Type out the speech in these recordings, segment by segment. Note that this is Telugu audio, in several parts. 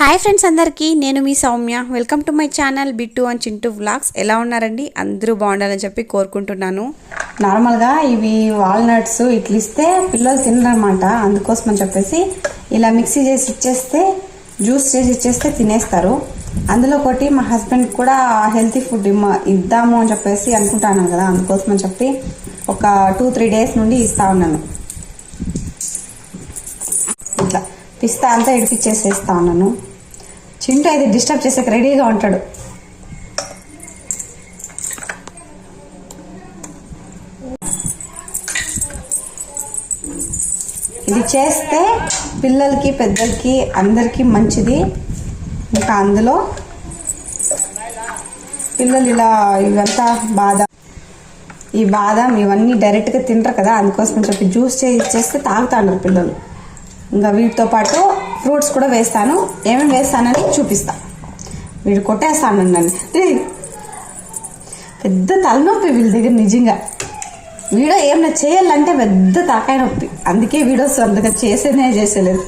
హాయ్ ఫ్రెండ్స్ అందరికీ నేను మీ Soumya welcome to my channel Bittu and Chintu vlogs. ఎలా ఉన్నారండి? అందరూ బాగుండాలని చెప్పి కోరుకుంటున్నాను. నార్మల్గా ఇవి వాల్నట్స్ ఇట్లా ఇస్తే పిల్లలు తినరన్నమాట. అందుకోసం అని చెప్పేసి ఇలా మిక్సీ చేసి ఇచ్చేస్తే జ్యూస్ చేసి ఇచ్చేస్తే తినేస్తారు. అందులో ఒకటి మా హస్బెండ్ కూడా హెల్తీ ఫుడ్ ఇద్దాము అని చెప్పేసి అనుకుంటాను కదా, అందుకోసం అని చెప్పి ఒక 2-3 డేస్ నుండి ఇస్తా ఉన్నాను. ఇట్లా పిస్తా అంతా ఇడిపిచ్చేసేస్తా ఉన్నాను. చింటూ అయితే డిస్టర్బ్ చేసేకి రెడీగా ఉంటాడు. ఇది చేస్తే పిల్లలకి పెద్దలకి అందరికీ మంచిది. ఇంకా అందులో పిల్లలు ఇలా ఇవంతా ఈ బాదం ఇవన్నీ డైరెక్ట్గా తింటారు కదా, అందుకోసం చెప్పి జ్యూస్ చేసి ఇచ్చేస్తే తాగుతాండ్రు పిల్లలు. ఇంకా వీటితో పాటు ఫ్రూట్స్ కూడా వేస్తాను. ఏమేమి వేస్తానని చూపిస్తా. వీడు కొట్టేస్తాను నన్ను. పెద్ద తలనొప్పి వీళ్ళ దగ్గర నిజంగా. వీడియో ఏమైనా చేయాలంటే పెద్ద తలకాయ నొప్పి. అందుకే వీడియోస్ అంతగా చేసేలేదు.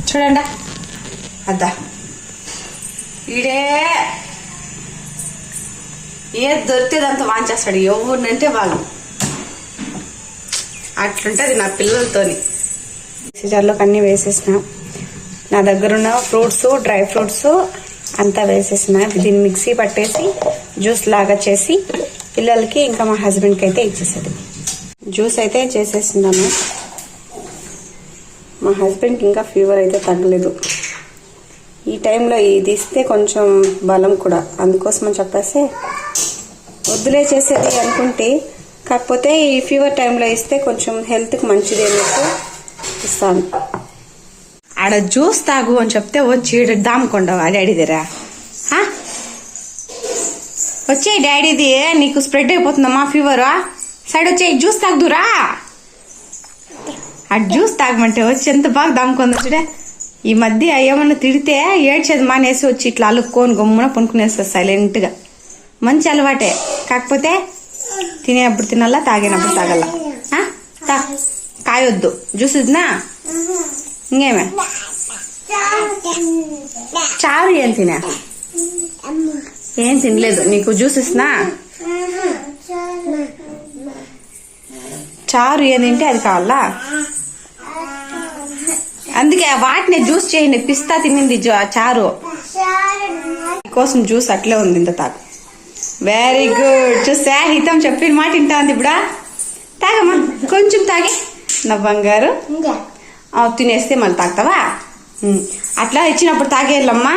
చూడండి అద్దా, వీడే ఏది దొరికేదంత వాంచేస్తాడు. ఎవరినంటే వాళ్ళు. అట్లుంటుంది నా పిల్లలతోని. మిక్సీజర్లోకి అన్నీ వేసేసిన. నా దగ్గర ఉన్న ఫ్రూట్స్, డ్రై ఫ్రూట్స్ అంతా వేసేసిన. దీన్ని మిక్సీ పట్టేసి జ్యూస్ లాగా చేసి పిల్లలకి ఇంకా మా హస్బెండ్కి అయితే ఇచ్చేసేది. జ్యూస్ అయితే చేసేసినాను. మా హస్బెండ్కి ఇంకా ఫీవర్ అయితే తగ్గలేదు. ఈ టైంలో ఇది ఇస్తే కొంచెం బలం కూడా, అందుకోసం అని చెప్పేసి వద్దులే చేసేది అనుకుంటే, కాకపోతే ఈ ఫీవర్ టైంలో ఇస్తే కొంచెం హెల్త్కి మంచిది అన్నట్టు ఇస్తాను. ఆడ జ్యూస్ తాగు అని చెప్తే వచ్చి దాముకొండవా డాడీ దగ్గర? వచ్చే డాడీది నీకు స్ప్రెడ్ అయిపోతుందమ్మా ఫీవర్. సైడ్ వచ్చే జ్యూస్ తాగుదురా. ఆ జ్యూస్ తాగమంటే వచ్చి ఎంత బాగా దాముకుందో చూడే. ఈ మధ్య ఏమన్నా తిడితే ఏడ్చేది మానేసి వచ్చి ఇట్లా అలుక్కొని గమ్మున పనుకునేస్తుంది సైలెంట్గా. మంచి అలవాటే, కాకపోతే తినేటప్పుడు తినాలా, తాగినప్పుడు తాగల. కాయొద్దు. జ్యూస్ ఇదినా ఇంకేమే చారు ఏం తినా? ఏం తినలేదు. నీకు జ్యూస్ ఇస్తున్నా. చారు ఏం తింటే అది కావాలా? అందుకే వాటిని జ్యూస్ చేయండి. పిస్తా తినింది చారు కోసం జ్యూస్ అట్లే ఉంది. ఇంత తాగు. Very good. చూసా, హితం చెప్పిన మాట వింటా ఉంది. ఇప్పుడా తాగమ్మా, కొంచెం తాగి నా బంగారు. తినేస్తే మళ్ళీ తాగుతావా? అట్లా ఇచ్చినప్పుడు తాగేయాలమ్మా,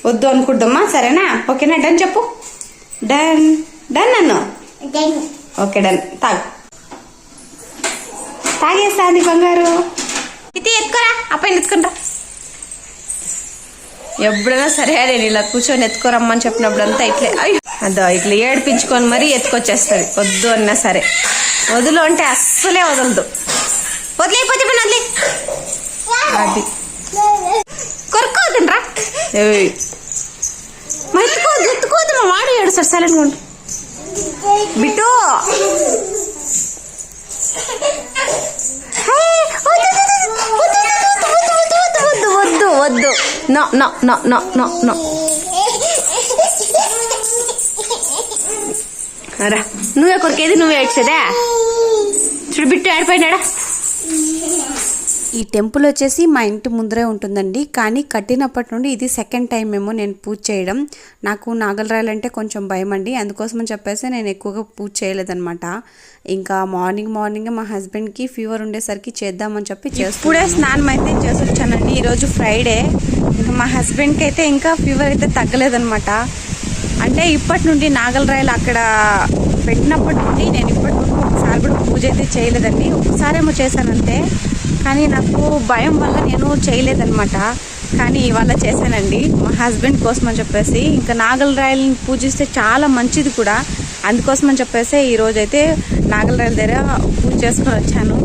వద్దు అనుకుంటామ్మా. సరేనా? ఓకేనా? డన్ చెప్పు. డన్ డన్ నన్ను. Okay done. తాగేస్తా అది బంగారు. ఇది ఎత్తుకోరా, అప్పని ఎత్తుకుంటా. ఎప్పుడైనా సరే నేను ఇలా కూర్చొని ఎత్తుకోరమ్మని చెప్పినప్పుడు అంతా ఇట్లే అదో ఇట్లా ఏడిపించుకొని మరీ ఎత్తుకొచ్చేస్తుంది. వద్దు అన్నా సరే. వదులు అంటే అస్సలే వదలదు. వదిలేకపోతే వదిలే. అది కొరుక్కోవద్దురా. ఎత్తుకోవద్దు. మా వాడు ఏడుస్తాడు సైలెంట్ గా. బిట్టు వద్దు వద్దు. No no no no no no. రా, నువ్వే కొరికేది, నువ్వే ఏడ్చేదా? చూడు బిట్టు ఆడిపోయినాడా. ఈ టెంపుల్ వచ్చేసి మా ఇంటి ముందరే ఉంటుందండి. కానీ కట్టినప్పటి నుండి ఇది సెకండ్ టైం ఏమో నేను పూజ చేయడం. నాకు నాగలరాయలంటే కొంచెం భయం అండి. అందుకోసమని చెప్పేసి నేను ఎక్కువగా పూజ చేయలేదన్నమాట. ఇంకా మార్నింగ్ మా హస్బెండ్కి ఫీవర్ ఉండేసరికి చేద్దామని చెప్పి ఇప్పుడే స్నానం అయితే చేసి వచ్చానండి. ఈరోజు ఫ్రైడే. ఇంకా మా హస్బెండ్కి అయితే ఇంకా ఫీవర్ అయితే తగ్గలేదన్నమాట. అంటే ఇప్పటి నుండి నాగలరాయలు అక్కడ పెట్టినప్పటి నుండి నేను ఇప్పటి వరకు ఒకసారి కూడా పూజ అయితే చేయలేదండి. ఒకసారేమో చేశానంతే. కానీ నాకు భయం వల్ల నేను చేయలేదన్నమాట. కానీ ఇవాళ చేశానండి మా హస్బెండ్ కోసం అని చెప్పేసి. ఇంకా నాగలరాయలని పూజిస్తే చాలా మంచిది కూడా, అందుకోసం అని చెప్పేసి ఈరోజైతే నాగలరాయల దగ్గర పూజ చేసుకొని వచ్చాను.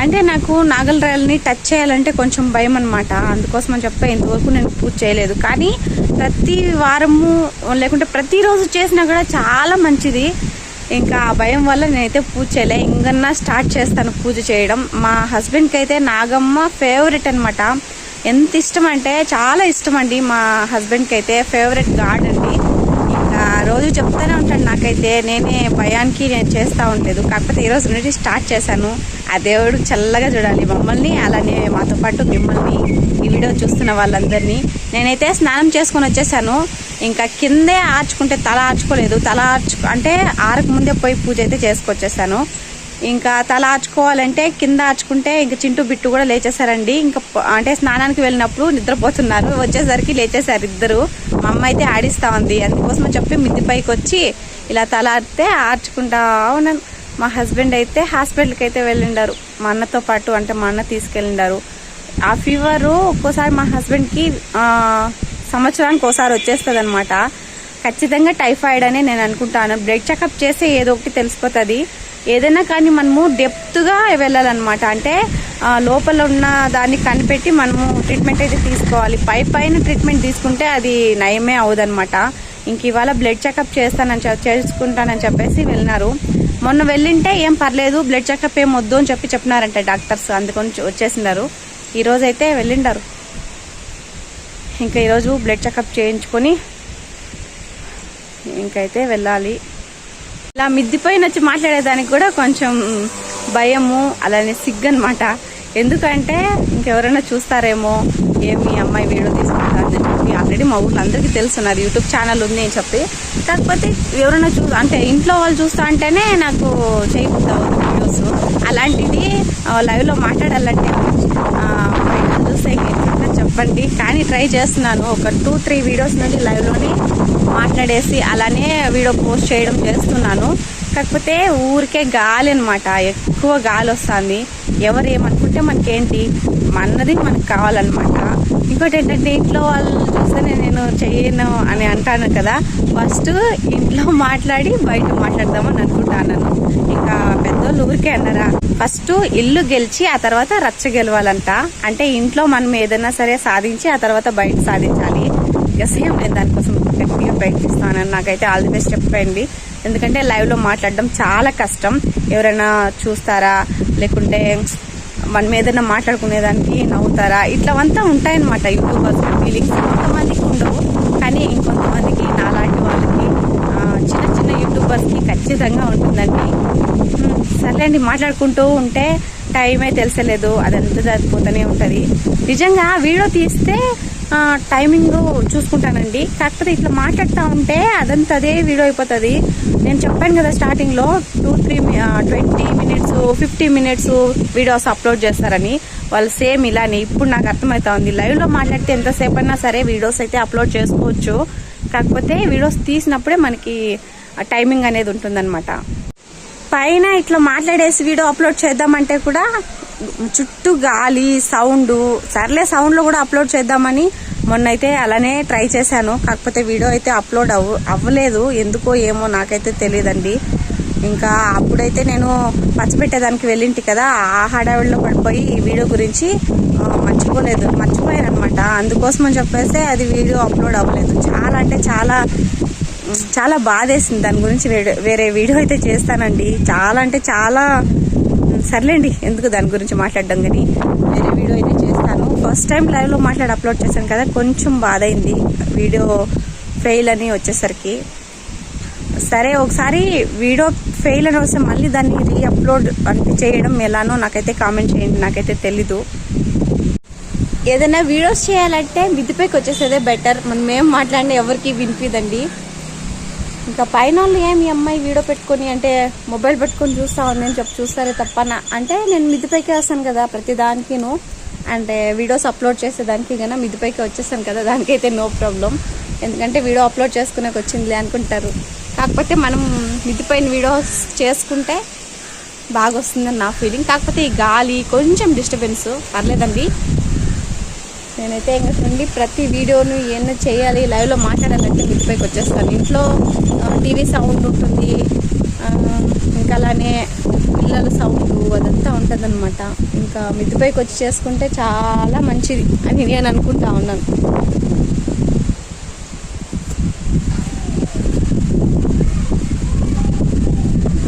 అంటే నాకు నాగలరాయలని టచ్ చేయాలంటే కొంచెం భయం అనమాట. అందుకోసం అని చెప్పి ఇంతవరకు నేను పూజ చేయలేదు. కానీ ప్రతి వారము లేకుంటే ప్రతిరోజు చేసినా కూడా చాలా మంచిది. ఇంకా ఆ భయం వల్ల నేనైతే పూజ చేయలే. ఇంకన్నా స్టార్ట్ చేస్తాను పూజ చేయడం. మా హస్బెండ్కి అయితే నాగమ్మ ఫేవరెట్ అనమాట. ఎంత ఇష్టం అంటే చాలా ఇష్టం అండి. మా హస్బెండ్కి అయితే ఫేవరెట్ గాడ్ అండి. ఇంకా రోజు చెప్తూనే ఉంటాడు నాకైతే. నేనే భయానికి నేను చేస్తూ ఉండలేదు. కాకపోతే ఈరోజు నుండి స్టార్ట్ చేశాను. ఆ దేవుడు చల్లగా చూడాలి మమ్మల్ని, అలానే మాతో పాటు మిమ్మల్ని, ఈ వీడియో చూస్తున్న వాళ్ళందరినీ. నేనైతే స్నానం చేసుకొని వచ్చేసాను. ఇంకా కిందే ఆర్చుకుంటే తల ఆర్చుకోలేదు. అంటే ఆరక ముందే పోయి పూజ అయితే చేసుకొచ్చేసాను. ఇంకా తల ఆర్చుకోవాలంటే కింద ఆర్చుకుంటే ఇంకా చింటూ బిట్టు కూడా లేచేసారండి. ఇంకా అంటే స్నానానికి వెళ్ళినప్పుడు నిద్రపోతున్నారు, వచ్చేసరికి లేచేసారు ఇద్దరు. మా అమ్మ అయితే ఆడిస్తూ ఉంది. అందుకోసం చెప్పి మిద్ది పైకి వచ్చి ఇలా తల ఆడితే ఆర్చుకుంటా ఉన్నాను. మా హస్బెండ్ అయితే హాస్పిటల్కి అయితే వెళ్ళిండారు మా అన్నతో పాటు. అంటే మా అన్న తీసుకెళ్ళిండారు. ఆ ఫీవరు ఒక్కోసారి మా హస్బెండ్కి సంవత్సరానికి ఒకసారి వచ్చేస్తుంది అనమాట. ఖచ్చితంగా టైఫాయిడ్ అని నేను అనుకుంటాను. బ్లడ్ చెకప్ చేస్తే ఏదో ఒకటి తెలిసిపోతుంది. ఏదైనా కానీ మనము డెప్త్గా వెళ్ళాలన్నమాట. అంటే లోపల ఉన్న దాన్ని కనిపెట్టి మనము ట్రీట్మెంట్ అయితే తీసుకోవాలి. పైన ట్రీట్మెంట్ తీసుకుంటే అది నయమే అవదనమాట. ఇంక ఇవాళ బ్లడ్ చెకప్ చేసుకుంటానని చెప్పేసి వెళ్ళినారు. మొన్న వెళ్ళింటే ఏం పర్లేదు, బ్లడ్ చెకప్ ఏం వద్దు అని చెప్పినారంట డాక్టర్స్. అందుకొని వచ్చేసినారు. ఈరోజు అయితే వెళ్ళిండారు. ఇంకా ఈరోజు బ్లడ్ చెకప్ చేయించుకొని ఇంకైతే వెళ్ళాలి. ఇలా మిద్ది పైన వచ్చి మాట్లాడేదానికి కూడా కొంచెం భయము, అలానే సిగ్గు అనమాట. ఎందుకంటే ఇంకెవరైనా చూస్తారేమో, ఏమి అమ్మాయి వీడియో తీసుకుంటారని చెప్పి. ఆల్రెడీ మా ఊళ్ళో అందరికీ తెలుసున్నది యూట్యూబ్ ఛానల్ ఉంది అని చెప్పి. కాకపోతే ఎవరైనా అంటే ఇంట్లో వాళ్ళు చూస్తా అంటేనే నాకు చేయబుద్ధి అవ్వదు వీడియోస్. అలాంటిది లైవ్లో మాట్లాడాలంటే బయట చూస్తే చెప్పండి. కానీ ట్రై చేస్తున్నాను. ఒక 2-3 వీడియోస్ నుండి లైవ్లోనే మాట్లాడేసి అలానే వీడియో పోస్ట్ చేయడం చేస్తున్నాను. కాకపోతే ఊరికే గాలి అనమాట, ఎక్కువ గాలి వస్తుంది. ఎవరు ఏమనుకుంటే మనకేంటి, అన్నది మనకు కావాలన్నమాట. ఇంకోటి ఏంటంటే ఇంట్లో వాళ్ళు చూస్తే నేను చేయను అని అంటాను కదా. ఫస్ట్ ఇంట్లో మాట్లాడి బయట మాట్లాడదామని అనుకుంటాను. ఇంకా పెద్దోళ్ళు ఊరికే అన్నారా, ఫస్ట్ ఇల్లు గెలిచి ఆ తర్వాత రచ్చ గెలవాలంట. అంటే ఇంట్లో మనం ఏదైనా సరే సాధించి ఆ తర్వాత బయట సాధించాలి. ఇక సేమ్ నేను దానికోసం గట్టిగా ప్రయత్నిస్తానని నాకైతే ఆల్ ది బెస్ట్ చెప్పండి. ఎందుకంటే లైవ్లో మాట్లాడడం చాలా కష్టం. ఎవరైనా చూస్తారా, లేకుంటే మన ఏదైనా మాట్లాడుకునేదానికి నవ్వుతారా, ఇట్లావంతా ఉంటాయన్నమాట యూట్యూబర్స్ ఫీలింగ్స్. కొంతమందికి ఉండవు, కానీ ఇంకొంతమందికి నాలాంటి వాళ్ళకి చిన్న చిన్న యూట్యూబర్స్కి ఖచ్చితంగా ఉంటుందండి. సర్లేండి, మాట్లాడుకుంటూ ఉంటే టైమే తెలిసలేదు, అదంతా జరిగిపోతూనే ఉంటుంది. నిజంగా వీడియో తీస్తే టైమింగ్ చూసుకుంటానండి. కాకపోతే ఇట్లా మాట్లాడుతూ ఉంటే అదంతా అదే వీడియో అయిపోతుంది. నేను చెప్పాను కదా స్టార్టింగ్లో 20 మినిట్స్ 50 మినిట్స్ వీడియోస్ అప్లోడ్ చేస్తారని. వాళ్ళు సేమ్ ఇలానే. ఇప్పుడు నాకు అర్థమవుతా ఉంది, లైవ్లో మాట్లాడితే ఎంతసేపు అయినా సరే వీడియోస్ అయితే అప్లోడ్ చేసుకోవచ్చు. కాకపోతే వీడియోస్ తీసినప్పుడే మనకి టైమింగ్ అనేది ఉంటుందన్నమాట. పైన ఇట్లా మాట్లాడేసి వీడియో అప్లోడ్ చేద్దామంటే కూడా చుట్టూ గాలి సౌండ్. సర్లే సౌండ్లో కూడా అప్లోడ్ చేద్దామని మొన్నైతే అలానే ట్రై చేశాను. కాకపోతే వీడియో అయితే అప్లోడ్ అవ్వలేదు. ఎందుకో ఏమో నాకైతే తెలియదండి. ఇంకా అప్పుడైతే నేను పచ్చబెట్టేదానికి వెళ్ళింటి కదా, ఆ హడావిడిలో పడిపోయి ఈ వీడియో గురించి మర్చిపోయాను అనమాట. అందుకోసం అని చెప్పేసి అది వీడియో అప్లోడ్ అవ్వలేదు. చాలా అంటే చాలా బాధేసింది. దాని గురించి వేరే వీడియో అయితే చేస్తానండి. చాలా అంటే చాలా, సర్లేండి ఎందుకు దాని గురించి మాట్లాడడం, కానీ వేరే వీడియో అయితే చేస్తాను. ఫస్ట్ టైం లైవ్లో అప్లోడ్ చేశాను కదా, కొంచెం బాధ అయింది వీడియో ఫెయిల్ అని వచ్చేసరికి. సరే, ఒకసారి వీడియో ఫెయిల్ అని వస్తే మళ్ళీ దాన్ని రీఅప్లోడ్ అంటే చేయడం ఎలానో నాకైతే కామెంట్ చేయండి, నాకైతే తెలీదు. ఏదైనా వీడియోస్ చేయాలంటే మిద్దిపైకి వచ్చేసేదే బెటర్. మనం ఏం మాట్లాడినా ఎవరికి వినిపిదండి. ఇంకా పైన వాళ్ళు ఏమి అమ్మాయి వీడియో పెట్టుకొని అంటే మొబైల్ పెట్టుకొని చూస్తా ఉంది అని చెప్పి చూస్తారే తప్పన. అంటే నేను మిద్దిపైకి వస్తాను కదా ప్రతిదానికిను, అంటే వీడియోస్ అప్లోడ్ చేసేదానికి కన్నా మిద్దిపైకి వచ్చేస్తాను కదా, దానికైతే నో ప్రాబ్లం. ఎందుకంటే వీడియో అప్లోడ్ చేసుకునేకి వచ్చిందిలే అనుకుంటారు. కాకపోతే మనం మిద్దిపైన వీడియోస్ చేసుకుంటే బాగా వస్తుందని నా ఫీలింగ్. కాకపోతే ఈ గాలి కొంచెం డిస్టర్బెన్స్, పర్లేదండి. నేనైతే ఇంకా నుండి ప్రతి వీడియోను ఏమైనా చేయాలి, లైవ్లో మాట్లాడాలంటే మిద్దిపైకి వచ్చేస్తాను. ఇంట్లో టీవీ సౌండ్ ఉంటుంది, ఇంకా అలానే పిల్లల సౌండ్ అదంతా ఉంటుంది అనమాట. ఇంకా మిద్దిపైకి వచ్చి చేసుకుంటే చాలా మంచిది అని నేను అనుకుంటా ఉన్నాను.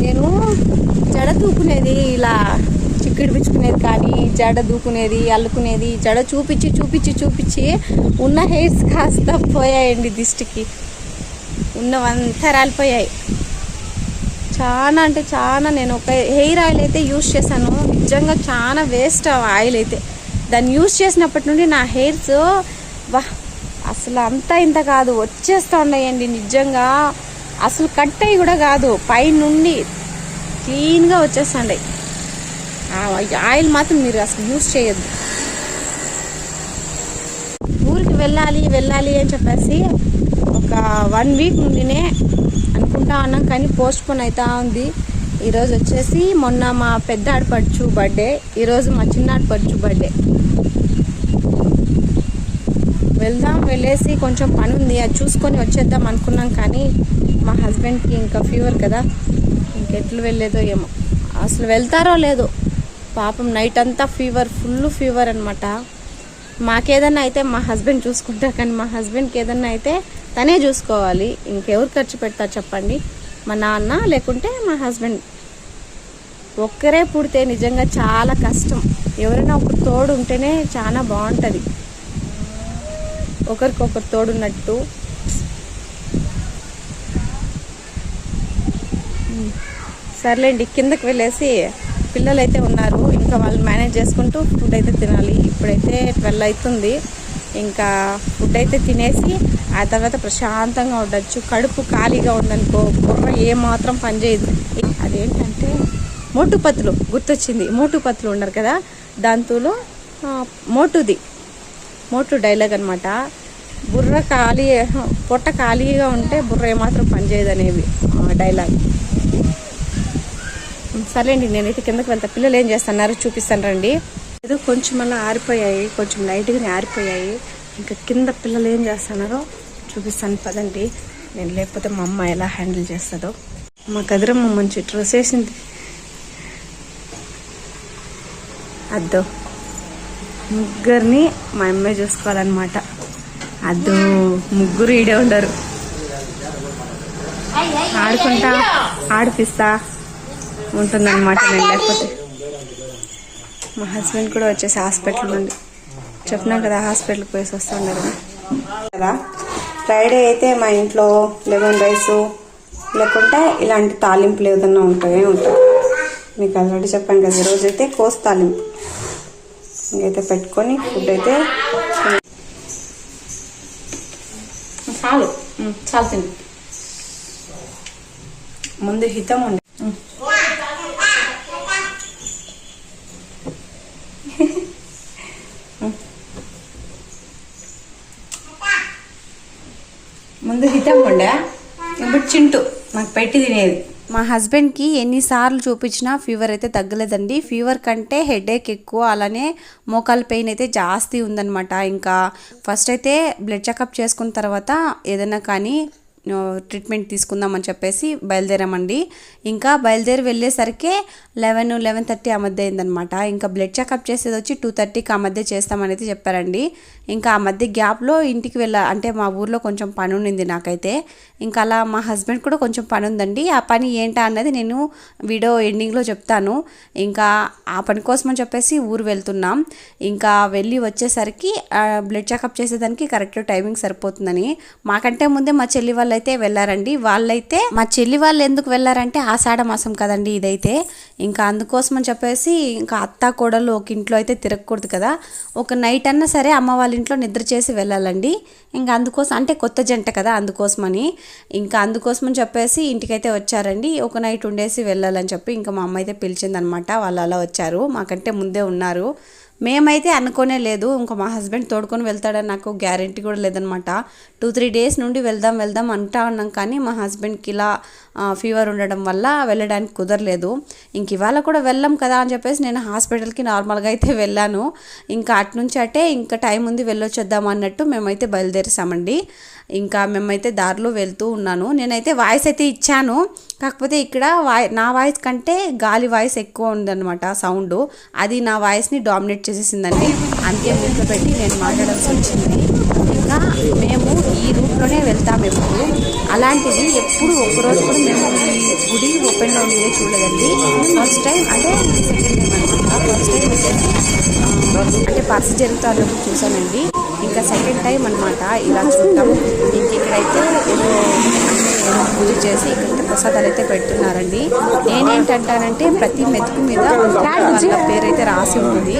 నేను జడ తూకునేది ఇలా చిక్కిడిపించుకునే చేసుకునేది కానీ జడ దూకునేది అల్లుకునేది జడ చూపించి ఉన్న హెయిర్స్ కాస్త పోయాయండి దిష్టికి. ఉన్నవంతా రాలిపోయాయి. చాలా అంటే చాలా. నేను ఒక హెయిర్ ఆయిల్ అయితే యూస్ చేశాను, నిజంగా చాలా వేస్ట్ ఆయిల్ అయితే. దాన్ని యూస్ చేసినప్పటి నుండి నా హెయిర్స్ అసలు అంతా ఇంత కాదు, వచ్చేస్తూ ఉన్నాయండి. నిజంగా అసలు కట్ అయ్యి కూడా కాదు, పైనుండి క్లీన్గా వచ్చేస్తుండే. ఆయిల్ మాత్రం మీరు అసలు యూస్ చేయొద్దు. ఊరికి వెళ్ళాలి అని చెప్పేసి ఒక 1 వీక్ నుండినే అనుకుంటా ఉన్నాం, కానీ పోస్ట్ పోన్ అవుతా ఉంది. ఈరోజు వచ్చేసి మొన్న మా పెద్ద ఆడపడుచు బర్త్డే, ఈరోజు మా చిన్న ఆడపడుచు బర్త్డే. వెళ్ళేసి కొంచెం పని ఉంది, అది చూసుకొని వచ్చేద్దాం అనుకున్నాం. కానీ మా హస్బెండ్కి ఇంకా ఫీవర్ కదా, ఇంకెట్లు వెళ్ళేదో ఏమో, అసలు వెళ్తారో లేదో. పాపం నైట్ అంతా ఫుల్ ఫీవర్ అనమాట. మాకేదన్నా అయితే మా హస్బెండ్ చూసుకుంటారు, కానీ మా హస్బెండ్కి ఏదన్నా అయితే తనే చూసుకోవాలి. ఇంకెవరు ఖర్చు పెడతారు చెప్పండి? మా నాన్న లేకుంటే మా హస్బెండ్. ఒక్కరే పుడితే నిజంగా చాలా కష్టం. ఎవరైనా ఒకరు తోడు ఉంటేనే చాలా బాగుంటుంది, ఒకరికొకరు తోడున్నట్టు. సర్లేండి, కిందకి వెళ్ళేసి పిల్లలు అయితే ఉన్నారు, ఇంకా వాళ్ళు మేనేజ్ చేసుకుంటూ ఫుడ్ అయితే తినాలి. ఇప్పుడైతే 12 అవుతుంది. ఇంకా ఫుడ్ అయితే తినేసి ఆ తర్వాత ప్రశాంతంగా ఉండొచ్చు. కడుపు ఖాళీగా ఉందనుకో, బుర్ర ఏమాత్రం పనిచేయదు. అదేంటంటే మోటుపత్తులు గుర్తొచ్చింది. మోటుపత్తులు ఉన్నారు కదా, దాంతో మోటు డైలాగ్ అనమాట. బుర్ర ఖాళీ, పొట్ట ఖాళీగా ఉంటే బుర్ర ఏమాత్రం పనిచేయదు అనేవి డైలాగ్. సరేండి, నేనైతే కిందకి వెళ్తా. పిల్లలు ఏం చేస్తున్నారు చూపిస్తాను రండి. ఏదో కొంచెం అలా ఆరిపోయాయి, కొంచెం లైట్గానే ఆరిపోయాయి. ఇంకా కింద పిల్లలు ఏం చేస్తున్నారో చూపిస్తాను పదండి. నేను లేకపోతే మా అమ్మ ఎలా హ్యాండిల్ చేస్తుందో. మా కదిరమ్మ మంచి డ్రెస్ వేసింది. అద్దో ముగ్గురిని మా అమ్మే చూసుకోవాలన్నమాట. అద్దో ముగ్గురు ఈడే ఉండరు, ఆడుకుంటా ఆడిపిస్తా ఉంటుందన్నమాట. నేను లేకపోతే మా హస్బెండ్ కూడా వచ్చేసి హాస్పిటల్ నుండి చెప్పినా కదా, హాస్పిటల్కి పోయేసి వస్తూ ఉన్నారు కదా. ఫ్రైడే అయితే మా ఇంట్లో లెమన్ రైసు లేకుంటే ఇలాంటి తాలింపులు ఏదన్నా ఉంటాయి. మీకు ఆల్రెడీ చెప్పాను కదా, ఈరోజైతే కోస్ తాలింపు ఇంకైతే పెట్టుకొని ఫుడ్ అయితే చాలు తిండి. ముందు హితం ఉంది. ముందు హితం ఉండే, ఇప్పుడు చింటూ నాకు పెట్టి తినేది. మా హస్బెండ్కి ఎన్నిసార్లు చూపించినా ఫీవర్ అయితే తగ్గలేదండి. ఫీవర్ కంటే హెడేక్ ఎక్కువ, అలానే మోకాల పెయిన్ అయితే జాస్తి ఉందన్నమాట. ఇంకా ఫస్ట్ అయితే బ్లడ్ చెకప్ చేసుకున్న తర్వాత ఏదైనా కానీ ట్రీట్మెంట్ తీసుకుందామని చెప్పేసి బయలుదేరామండి. ఇంకా బయలుదేరి వెళ్ళేసరికి 11-11:30 ఆ మధ్య అయిందనమాట. ఇంకా బ్లడ్ చెకప్ చేసేది వచ్చి 2:30కి ఆ మధ్య చేస్తామనేది చెప్పారండి. ఇంకా ఆ మధ్య గ్యాప్లో ఇంటికి అంటే మా ఊర్లో కొంచెం పని ఉండింది నాకైతే. ఇంకా అలా మా హస్బెండ్ కూడా కొంచెం పని ఉందండి. ఆ పని ఏంటా అన్నది నేను వీడియో ఎండింగ్లో చెప్తాను. ఇంకా ఆ పని కోసం అని చెప్పేసి ఊరు వెళ్తున్నాం. ఇంకా వెళ్ళి వచ్చేసరికి బ్లడ్ చెకప్ చేసేదానికి కరెక్ట్ టైమింగ్ సరిపోతుందని. మాకంటే ముందే మా చెల్లి వాళ్ళు అయితే వెళ్ళారండి. వాళ్ళైతే మా చెల్లి వాళ్ళు ఎందుకు వెళ్ళారంటే ఆషాఢ మాసం కదండి ఇదైతే. ఇంకా అందుకోసం అని చెప్పేసి ఇంకా అత్త కోడలు ఒక ఇంట్లో అయితే తిరగకూడదు కదా, ఒక నైట్ అన్నా సరే అమ్మ వాళ్ళ ఇంట్లో నిద్ర చేసి వెళ్ళాలండి. ఇంకా అందుకోసం, అంటే కొత్త జంట కదా అందుకోసమని, ఇంకా అందుకోసమని చెప్పేసి ఇంటికైతే వచ్చారండి. ఒక నైట్ ఉండేసి వెళ్ళాలని చెప్పి ఇంకా మా అమ్మ అయితే పిలిచిందనమాట. వాళ్ళు అలా వచ్చారు, మాకంటే ముందే ఉన్నారు. మేమైతే అనుకోనే లేదు, ఇంకా మా హస్బెండ్ తోడుకొని వెళ్తాడని నాకు గ్యారెంటీ కూడా లేదనమాట. 2-3 డేస్ నుండి వెళ్దాం అంటా ఉన్నాం, కానీ మా హస్బెండ్కి ఇలా ఫీవర్ ఉండడం వల్ల వెళ్ళడానికి కుదరలేదు. ఇంక ఇవాళ కూడా వెళ్ళాం కదా అని చెప్పేసి నేను హాస్పిటల్కి నార్మల్గా అయితే వెళ్ళాను. ఇంకా అటునుంచి అటే ఇంకా టైం ఉంది వెళ్ళొచ్చేద్దాం అన్నట్టు మేమైతే బయలుదేరేసామండి. ఇంకా మేమైతే దారిలో వెళ్తూ ఉన్నాను. నేనైతే వాయిస్ అయితే ఇచ్చాను, కాకపోతే ఇక్కడ నా వాయిస్ కంటే గాలి వాయిస్ ఎక్కువ ఉందన్నమాట సౌండ్. అది నా వాయిస్ని డామినేట్ చేసేసిందండి. అందుకే ఇంట్లో పెట్టి నేను మాట్లాడాల్సి వచ్చింది. ఇంకా మేము ఈ రూట్లోనే వెళ్తాము ఎప్పుడు. అలాంటిది ఎప్పుడు ఒక్కరోజు కూడా మేము ఈ గుడి ఓపెన్లో ఉండేదే చూడలేదండి. ఫస్ట్ టైం అంటే సెకండ్ టైం అనమాట. ఫస్ట్ టైం అంటే పర్స్ జరుగుతూ అన్నప్పుడు చూసానండి. ఇంకా సెకండ్ టైం అనమాట ఇలా చూద్దాం. ఇంక ఇక్కడైతే ఏదో పూజ చేసి ఇక్కడ ప్రసాదాలు అయితే పెడుతున్నారండి. నేనేంటంటానంటే ప్రతి మెతుకు మీద వాళ్ళ పేరైతే రాసి ఉంది.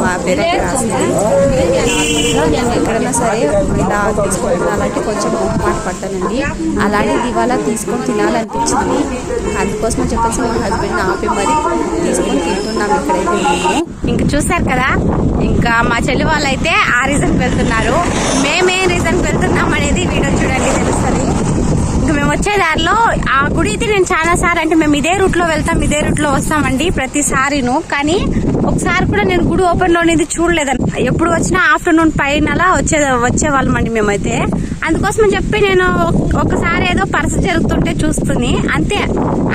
మా పేరైతే రాసింది. నేను ఎక్కడైనా సరే ఇలా తీసుకొని తినాలంటే కొంచెం మొహమాట పడ్డానండి. అలాంటిది ఇవాళ తీసుకొని తినాలనిపించింది. అందుకోసం చెప్పేసి మా హస్బెండ్ ఆపి మరి తీసుకొని తింటున్నాం ఇక్కడైతే మేము. ఇంక చూసారు కదా, ఇంకా మా చెల్లి వాళ్ళు అయితే ఆ రీజన్కి వెళ్తున్నారు. మేమేం రీజన్కి వెళ్తున్నాం అనేది వీడియో చూడండి తెలుస్తుంది. ఇంకా మేము వచ్చే దారిలో ఆ గుడి అయితే నేను చాలా సార్లు అంటే మేము ఇదే రూట్లో వెళ్తాం, ఇదే రూట్లో వస్తామండి ప్రతిసారిను. కానీ ఒకసారి కూడా నేను గుడి ఓపెన్ లో అనేది చూడలేదండి. ఎప్పుడు వచ్చినా ఆఫ్టర్నూన్ పైన అలా వచ్చేవాళ్ళమండి మేమైతే. అందుకోసం చెప్పి నేను ఒకసారి ఏదో పరిస్థితి జరుగుతుంటే చూస్తుంది అంతే.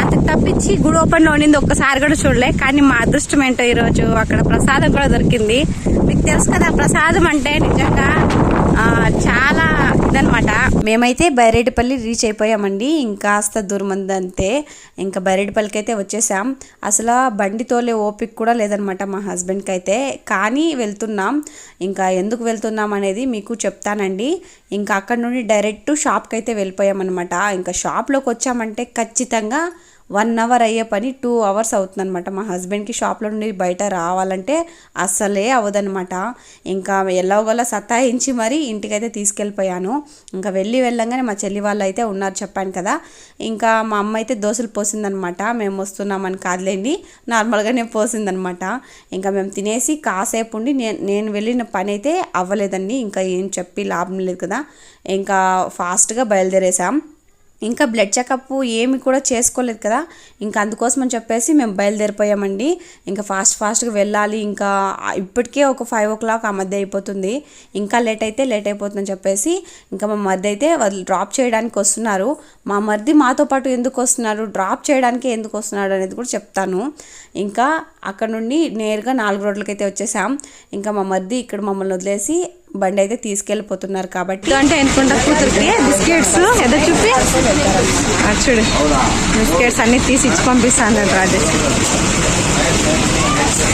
అంతకు తప్పించి గుడి ఓపెన్ లో ఉండింది ఒక్కసారి కూడా చూడలే. కానీ మా అదృష్టం ఏంటో ఈరోజు అక్కడ ప్రసాదం కూడా దొరికింది. మీకు తెలుసు కదా ప్రసాదం అంటే నిజంగా చాలా ఇదనమాట. మేమైతే బైరెడ్డిపల్లి రీచ్ అయిపోయామండి. ఇంకాస్త దూరం అంతే. ఇంకా బైరెడ్డిపల్లికి అయితే వచ్చేసాం. అసలు బండి తోలే ఓపిక కూడా లేదనమాట మా హస్బెండ్కి అయితే. కానీ వెళ్తున్నాం. ఇంకా ఎందుకు వెళ్తున్నాం అనేది మీకు చెప్తానండి. ఇంకా అక్కడ నుండి డైరెక్ట్ షాప్కి అయితే వెళ్ళిపోయామన్నమాట. ఇంకా షాప్లోకి వచ్చామంటే ఖచ్చితంగా 1 అవర్ అయ్యే పని 2 అవర్స్ అవుతుందన్నమాట. మా హస్బెండ్కి షాప్లో నుండి బయట రావాలంటే అస్సలే అవ్వదనమాట. ఇంకా ఎలాగోలా సతాయించి మరి ఇంటికైతే తీసుకెళ్ళిపోయాను. ఇంకా వెళ్ళంగానే మా చెల్లి వాళ్ళు అయితే ఉన్నారు చెప్పాను కదా. ఇంకా మా అమ్మ అయితే దోశలు పోసిందనమాట. మేము వస్తున్నామని కాదులేండి, నార్మల్గానే పోసిందనమాట. ఇంకా మేము తినేసి కాసేపు ఉండి నేను వెళ్ళిన పని అయితే అవ్వలేదండి. ఇంకా ఏం చెప్పి లాభం లేదు కదా. ఇంకా ఫాస్ట్గా బయలుదేరేసాం. ఇంకా బ్లడ్ చెకప్ ఏమి కూడా చేసుకోలేదు కదా. ఇంకా అందుకోసం అని చెప్పేసి మేము బయలుదేరిపోయామండి. ఇంకా ఫాస్ట్గా వెళ్ళాలి. ఇంకా ఇప్పటికే ఒక 5 o'clock ఆ మధ్య అయిపోతుంది. ఇంకా లేట్ అయిపోతుందని చెప్పేసి ఇంకా మా మరిది అయితే వాళ్ళు డ్రాప్ చేయడానికి వస్తున్నారు. మా మరిది మాతో పాటు ఎందుకు వస్తున్నారు, డ్రాప్ చేయడానికి ఎందుకు వస్తున్నాడు అనేది కూడా చెప్తాను. ఇంకా అక్కడ నుండి నేరుగా 4 రోడ్లకైతే వచ్చేసాం. ఇంకా మా మరిది ఇక్కడ మమ్మల్ని వదిలేసి బండి అయితే తీసుకెళ్ళిపోతున్నారు. కాబట్టి అంటే అనుకుంటా కూతురికి బిస్కెట్స్ ఏదో చూపి చూడు, బిస్కెట్స్ అన్ని తీసి ఇచ్చి పంపిస్తాను రాజేష్.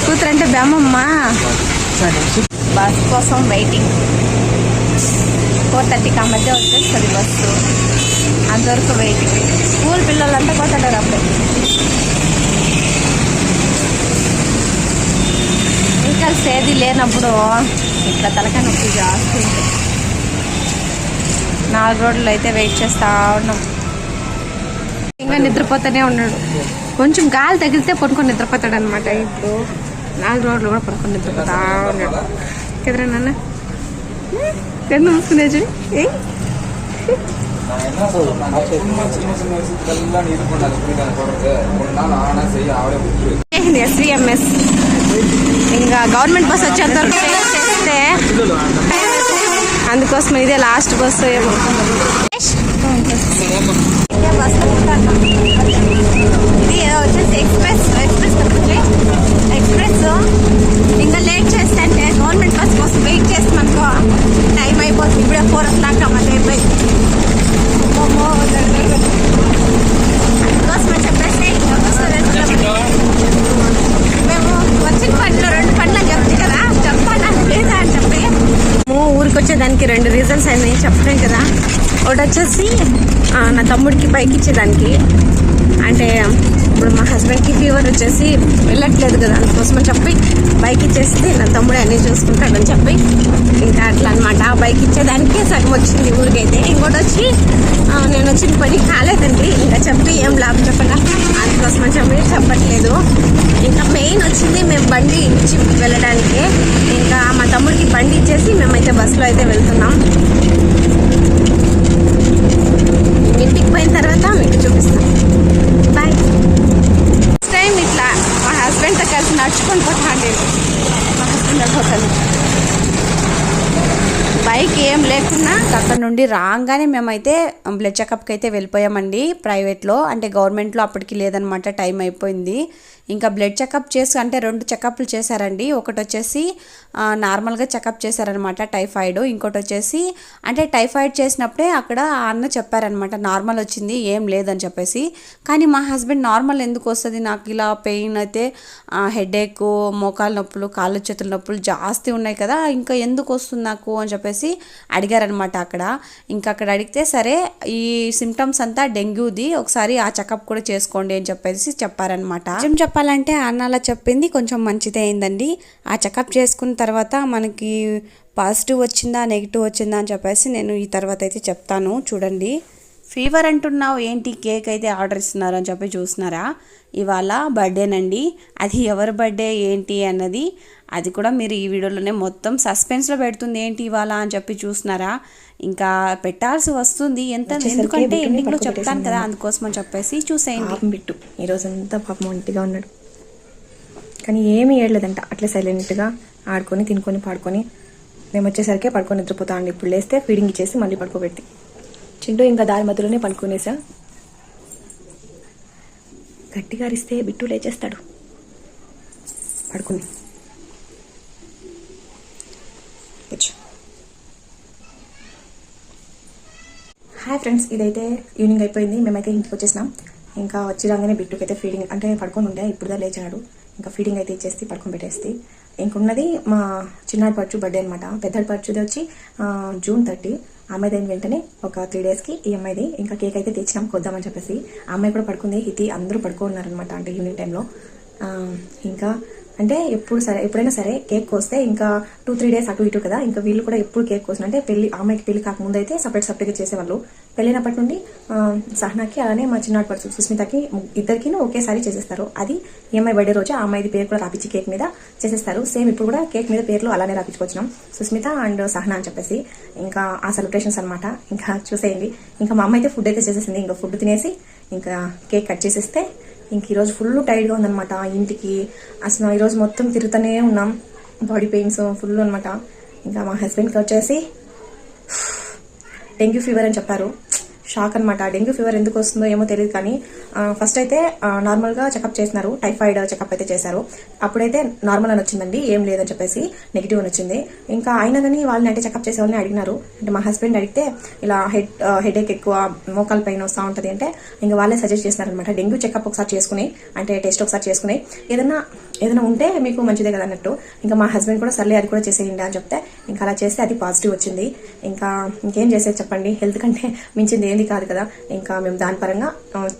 కూతురు అంటే బేమమ్మా. బస్ కోసం వెయిటింగ్. 4:30కి ఆ మధ్య వచ్చేస్తుంది బస్సు. అంతవరకు వెయిటింగ్. స్కూల్ పిల్లలంతా పోతాడారు అప్పుడే. ఇంకా సేది లేనప్పుడు ఇట్లా తలకాయ నొప్పి జాస్తి ఉంటుంది. 4 రోడ్లు అయితే వెయిట్ చేస్తూ ఉన్నాం. ఇంకా నిద్రపోతూనే ఉన్నాడు. కొంచెం గాలి తగిలితే పడుకొని నిద్రపోతాడు అనమాట. ఇప్పుడు 4 రోడ్లు కూడా పడుకొని నిద్రపోతా ఉన్నాడు కదరా నాన్న. కన్ను మూసుకునే చూడు. SVMS ఇంకా గవర్నమెంట్ బస్ వచ్చేంత వరకు చేస్తే అందుకోసం ఇదే లాస్ట్ బస్సు ఏమో. ఇది వచ్చేసి ఎక్స్ప్రెస్ ఇంకా లేట్ చేస్తే అంటే గవర్నమెంట్ బస్ కోసం వెయిట్ చేస్తాం అనుకో టైం అయిపోతుంది. ఇప్పుడే 4 o'clock మధ్య అయిపోయింది. అందుకోసం అని చెప్పేసి మేము వచ్చిన పనిలో 2 పనులు అని చెప్తే కదా, చెప్పాలని లేదా అని చెప్పి ఊరికి వచ్చేదానికి 2 రీజన్స్ అయినాయి చెప్పలేం కదా. ఒకటి వచ్చేసి నా తమ్ముడికి బైక్ ఇచ్చేదానికి. అంటే ఇప్పుడు మా హస్బెండ్కి ఫీవర్ వచ్చేసి వెళ్ళట్లేదు కదా, అందుకోసమని చెప్పి బైక్ ఇచ్చేస్తే నా తమ్ముడే అన్నీ చూసుకుంటాడని చెప్పి ఇంకా అట్లా అనమాట. ఆ బైక్ ఇచ్చేదానికి సగం వచ్చింది ఊరికైతే. ఇంకోటి వచ్చి నేను వచ్చిన పని కాలేదండి. ఇంకా చెప్పి ఏం లాభం చెప్పగా, అందుకోసమని చెప్పి చెప్పట్లేదు. ఇంకా మెయిన్ వచ్చింది మేము బండి ఇచ్చి వెళ్ళడానికి. ఇంకా మా తమ్ముడికి బండి ఇచ్చేసి మేమైతే బస్సులో అయితే వెళ్తున్నాం. ఇంటికి పోయిన తర్వాత మీకు చూపిస్తాం. బాయ్. నెక్స్ట్ టైం ఇట్లా మా హస్బెండ్తో కలిసి నడుచుకొని పోతాండి. మా హస్బెండ్ పోతాను బైక్ ఏం లేకున్నా. అక్కడ నుండి రాగానే మేమైతే బ్లడ్ చెకప్కి అయితే వెళ్ళిపోయామండి. ప్రైవేట్లో అంటే గవర్నమెంట్లో అప్పటికి లేదనమాట, టైం అయిపోయింది. ఇంకా బ్లడ్ చెకప్ చేసి అంటే 2 చెకప్లు చేశారండి. ఒకటి వచ్చేసి నార్మల్గా చెకప్ చేశారనమాట టైఫాయిడ్, ఇంకోటి వచ్చేసి అంటే టైఫాయిడ్ చేసినప్పుడే అక్కడ ఆ అన్న చెప్పారనమాట నార్మల్ వచ్చింది ఏం లేదని చెప్పేసి. కానీ మా హస్బెండ్ నార్మల్ ఎందుకు వస్తుంది, నాకు ఇలా పెయిన్ అయితే హెడేక్, మోకాలు నొప్పులు, కాళ్ళు చేతుల నొప్పులు జాస్తి ఉన్నాయి కదా, ఇంకా ఎందుకు వస్తుంది నాకు అని చెప్పేసి అడిగారనమాట అక్కడ. ఇంకా అక్కడ అడిగితే సరే ఈ సిమ్టమ్స్ అంతా డెంగ్యూది, ఒకసారి ఆ చెకప్ కూడా చేసుకోండి అని చెప్పేసి చెప్పారనమాట. నిజం చెప్పాలంటే అన్న అలా చెప్పింది కొంచెం మంచిదే అయిందండి. ఆ చెకప్ చేసుకున్న తర్వాత మనకి పాజిటివ్ వచ్చిందా నెగిటివ్ వచ్చిందా అని చెప్పేసి నేను ఈ తర్వాత అయితే చెప్తాను. చూడండి, ఫీవర్ అంటున్నావు ఏంటి, కేక్ అయితే ఆర్డర్ ఇస్తున్నారు అని చెప్పి చూస్తున్నారా. ఇవాళ బర్త్డేనండి, అది ఎవరి బర్త్డే ఏంటి అన్నది అది కూడా మీరు ఈ వీడియోలోనే మొత్తం సస్పెన్స్లో పెడుతుంది. ఏంటి ఇవాళ అని చెప్పి చూస్తున్నారా. ఇంకా పెట్టాల్సి వస్తుంది ఎంత, ఎందుకంటే ఎండింగ్లో చెప్తాను కదా, అందుకోసం అని చెప్పేసి చూసేయండి. బిట్టు ఈరోజంతా పాపం ఒంటిగా ఉన్నాడు, కానీ ఏమీ ఏడలేదంట. అట్లా సైలెంట్గా ఆడుకొని తినుకొని పాడుకొని మేము వచ్చేసరికి పడుకొని నిద్రపోతా అండి. ఇప్పుడు లేస్తే ఫీడింగ్ ఇచ్చేసి మళ్ళీ పడుకోబెట్టి చింటూ ఇంకా దారి మధ్యలోనే పడుకునేసా. గట్టిగా అరిస్తే బిట్టు లేచేస్తాడు. పడుకుంది. హాయ్ ఫ్రెండ్స్, ఇదైతే ఈవినింగ్ అయిపోయింది. మేమైతే ఇంటికి వచ్చేసినాం. ఇంకా వచ్చి రాగానే బిట్టుకి అయితే ఫీడింగ్ అంటే పడుకొని ఉండే, ఇప్పుడుదా లేచాడు. ఇంకా ఫీడింగ్ అయితే ఇచ్చేసి పడుకొని పెట్టేస్తే ఇంకున్నది మా చిన్నాడి పరచు బర్త్డే అనమాట. పెద్దడి పరచుది వచ్చి జూన్ 30. అమ్మాయిది అయిన వెంటనే ఒక 3 డేస్కి ఈ అమ్మాయిది ఇంకా కేక్ అయితే తెచ్చినాం కొద్దామని చెప్పేసి. ఆ అమ్మాయి కూడా పడుకుంది, హితి అందరూ పడుకున్నారనమాట. అంటే ఈవినింగ్ టైంలో ఇంకా అంటే ఎప్పుడైనా సరే కేక్ కోస్తే ఇంకా 2-3 డేస్ అటు ఇటు కదా. ఇంకా వీళ్ళు కూడా ఎప్పుడు కేక్ కోసిన అంటే అమ్మాయికి పెళ్లి కాకముందు అయితే సపరేట్గా చేసేవాళ్ళు. పెళ్ళినప్పటి నుండి సహనాకి అలానే మా చిన్నాడు పర్సు సుస్మితకి ఇద్దరికి ఒకేసారి చేసేస్తారు. అది ఈఎంఐ బర్త్డే రోజు ఆ అమ్మాయిది పేరు కూడా రాపించి కేక్ మీద చేసేస్తారు. సేమ్ ఇప్పుడు కూడా కేక్ మీద పేర్లు అలానే రాపించుకొచ్చినాం, సుస్మిత అండ్ సహనా అని చెప్పేసి. ఇంకా ఆ సెలబ్రేషన్స్ అనమాట. ఇంకా చూసేయండి. ఇంకా మా అమ్మ అయితే ఫుడ్ అయితే చేసేసింది. ఇంకా ఫుడ్ తినేసి ఇంకా కేక్ కట్ చేసేస్తే ఇంక ఈరోజు ఫుల్ టైర్డ్గా ఉందనమాట. ఇంటికి అసలు ఈరోజు మొత్తం తిరుగుతూనే ఉన్నాం, బాడీ పెయిన్స్ ఫుల్ అనమాట. ఇంకా మా హస్బెండ్కి వచ్చేసి డెంగ్యూ ఫీవర్ అని చెప్పారు. షాక్ అనమాట. డెంగ్యూ ఫీవర్ ఎందుకు వస్తుందో ఏమో తెలియదు, కానీ ఫస్ట్ అయితే నార్మల్గా చెకప్ చేసినారు, టైఫాయిడ్ చెకప్ అయితే చేశారు. అప్పుడైతే నార్మల్ అని వచ్చిందండి, ఏం లేదని చెప్పేసి నెగిటివ్ అని వచ్చింది. ఇంకా అయినా కానీ వాళ్ళని అంటే చెకప్ చేసే వాళ్ళని అడిగినారు. అంటే మా హస్బెండ్ అడిగితే ఇలా హెడేక్ ఎక్కువ, మోకాల పైన వస్తూ ఉంటుంది అంటే ఇంకా వాళ్ళే సజెస్ట్ చేస్తున్నారనమాట. డెంగ్యూ చెకప్ ఒకసారి చేసుకుని అంటే టెస్ట్ ఒకసారి చేసుకుని ఏదైనా ఉంటే మీకు మంచిదే కదా అన్నట్టు. ఇంకా మా హస్బెండ్ కూడా సర్లే అది కూడా చేసేయండి అని చెప్తే ఇంకా అలా చేస్తే అది పాజిటివ్ వచ్చింది. ఇంకేం చేసేది చెప్పండి, హెల్త్ కంటే మించింది ఏంది కాదు కదా. ఇంకా మేము దాని పరంగా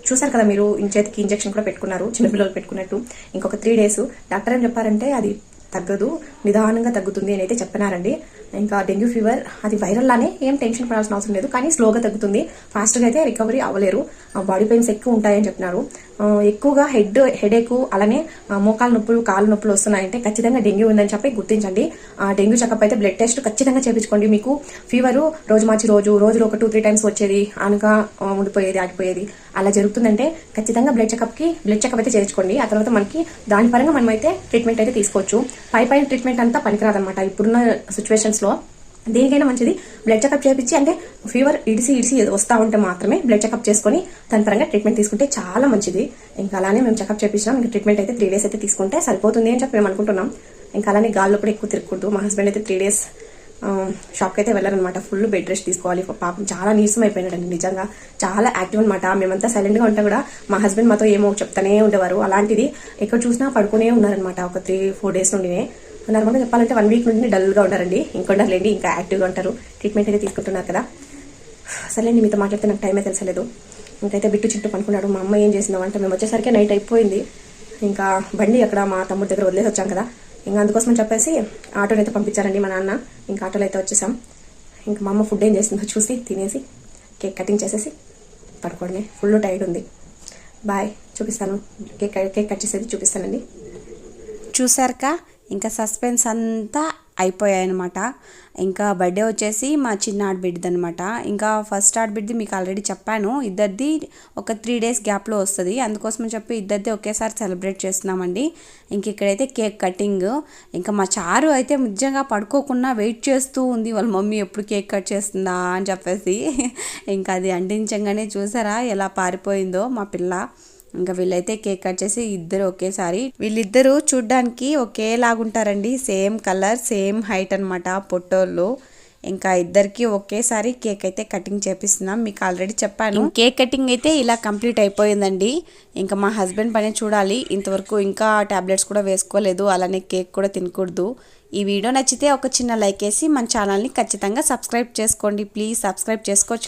చూసారు కదా మీరు, చేతికి ఇంజెక్షన్ కూడా పెట్టుకున్నారు, చిన్నపిల్లలు పెట్టుకున్నట్టు. ఇంకొక 3 డేస్ డాక్టర్ ఏం చెప్పారంటే అది తగ్గదు, నిదానంగా తగ్గుతుంది అని అయితే చెప్పినారండి. ఇంకా డెంగ్యూ ఫీవర్ అది వైరల్ లానే, ఏం టెన్షన్ పడాల్సిన అవసరం లేదు, కానీ స్లోగా తగ్గుతుంది, ఫాస్ట్గా అయితే రికవరీ అవ్వలేరు. బాడీ పెయిన్స్ ఎక్కువ ఉంటాయని చెప్పినారు. ఎక్కువగా హెడేక్ అలానే మోకాలు నొప్పులు, కాళ్ళు నొప్పులు వస్తున్నాయంటే ఖచ్చితంగా డెంగ్యూ ఉందని చెప్పి గుర్తించండి. డెంగ్యూ చెకప్ అయితే బ్లడ్ టెస్ట్ ఖచ్చితంగా చేయించుకోండి. మీకు ఫీవర్ రోజు మార్చి రోజులో ఒక 2-3 టైమ్స్ వచ్చేది, అనగా ఉండిపోయేది, ఆగిపోయేది అలా జరుగుతుందంటే ఖచ్చితంగా బ్లడ్ చెకప్ అయితే చేయించుకోండి. ఆ తర్వాత మనకి దాని పరంగా మనం అయితే ట్రీట్మెంట్ అయితే తీసుకోవచ్చు. పైన ట్రీట్మెంట్ అంతా పనికిరాదనమాట ఇప్పుడున్న సిచ్యువేషన్స్ లో. దేనికైనా మంచిది బ్లడ్ చెకప్ చేయించి, అంటే ఫీవర్ ఇడిసి వస్తూ ఉంటే మాత్రమే బ్లడ్ చెకప్ చేసుకుని దాని పరంగా ట్రీట్మెంట్ తీసుకుంటే చాలా మంచిది. ఇంకా అలానే మేము చెకప్ చేయించినాం. ఇంకా ట్రీట్మెంట్ అయితే 3 డేస్ అయితే తీసుకుంటే సరిపోతుంది అని చెప్పి మేము అనుకుంటున్నాం. ఇంకా అలానే గాల్లో కూడా ఎక్కువ తిరగకూడదు. మా హస్బెండ్ అయితే 3 డేస్ షాప్కి అయితే వెళ్ళారనమాట. ఫుల్ బెడ్ రెస్ట్ తీసుకోవాలి. పాపం చాలా నీరసం అయిపోయినాడండి, నిజంగా చాలా యాక్టివ్ అనమాట. మేమంతా సైలెంట్గా ఉంటే కూడా మా హస్బెండ్ మాతో ఏమో చెప్తానే ఉండేవారు. అలాంటిది ఎక్కడ చూసినా పడుకునే ఉన్నారనమాట ఒక 3-4 డేస్ నుండినే. నార్మల్గా చెప్పాలంటే 1 వీక్ నుండి డల్గా ఉంటారండి. ఇంకొండారులేండి, ఇంకా యాక్టివ్గా ఉంటారు. ట్రీట్మెంట్ అయితే తీసుకుంటున్నారు కదా. సరేండి, మీతో మాట్లాడితే నాకు టైమే తెలిసలేదు. ఇంకైతే బిట్టు చుట్టూ పనుకున్నాడు. మా అమ్మ ఏం చేసిందో అంటే మేము వచ్చేసరికి నైట్ అయిపోయింది. ఇంకా బండి అక్కడ మా తమ్ముడి దగ్గర వదిలేసి వచ్చాం కదా, ఇంకా అందుకోసం చెప్పేసి ఆటోని అయితే పంపించారండి మా నాన్న. ఇంకా ఆటోలో అయితే వచ్చేసాం. ఇంకా మా అమ్మ ఫుడ్ ఏం చేసిందో చూసి తినేసి కేక్ కటింగ్ చేసేసి పడుకోండి. ఫుల్ టైర్డ్ ఉంది. బాయ్, చూపిస్తాను కేక్ కట్ చేసేది చూపిస్తానండి. చూసారుగా, ఇంకా సస్పెన్స్ అంతా అయిపోయాయన్నమాట. ఇంకా బర్త్డే వచ్చేసి మా చిన్న ఆడబిడ్డది అనమాట. ఇంకా ఫస్ట్ ఆడబిడ్డది మీకు ఆల్రెడీ చెప్పాను, ఇద్దరిది ఒక 3 డేస్ గ్యాప్లో వస్తుంది. అందుకోసమని చెప్పి ఇద్దరిది ఒకేసారి సెలబ్రేట్ చేస్తున్నామండి. ఇంక ఇక్కడైతే కేక్ కటింగ్. ఇంకా మా చారు అయితే నిజంగా పడుకోకుండా వెయిట్ చేస్తూ ఉంది, వాళ్ళ మమ్మీ ఎప్పుడు కేక్ కట్ చేస్తుందా అని చెప్పేసి. ఇంకా అది అంటించగానే చూసారా ఎలా పారిపోయిందో మా పిల్ల. ఇంకా వీళ్ళైతే కేక్ కట్ చేసి ఇద్దరు ఒకేసారి, వీళ్ళిద్దరూ చూడ్డానికి ఒకేలాగుంటారండి, సేమ్ కలర్ సేమ్ హైట్ అనమాట పొట్టోళ్ళు. ఇంకా ఇద్దరికి ఒకేసారి కేక్ అయితే కటింగ్ చేపిస్తున్నాం. మీకు ఆల్రెడీ చెప్పాను కేక్ కటింగ్ అయితే ఇలా కంప్లీట్ అయిపోయిందండి. ఇంకా మా హస్బెండ్ పని చూడాలి, ఇంతవరకు ఇంకా టాబ్లెట్స్ కూడా వేసుకోలేదు, అలానే కేక్ కూడా తినకూడదు. ఈ వీడియో నచ్చితే ఒక చిన్న లైక్ వేసి మన ఛానల్ని ఖచ్చితంగా సబ్స్క్రైబ్ చేసుకోండి. ప్లీజ్ సబ్స్క్రైబ్ చేసుకోవచ్చు కదా.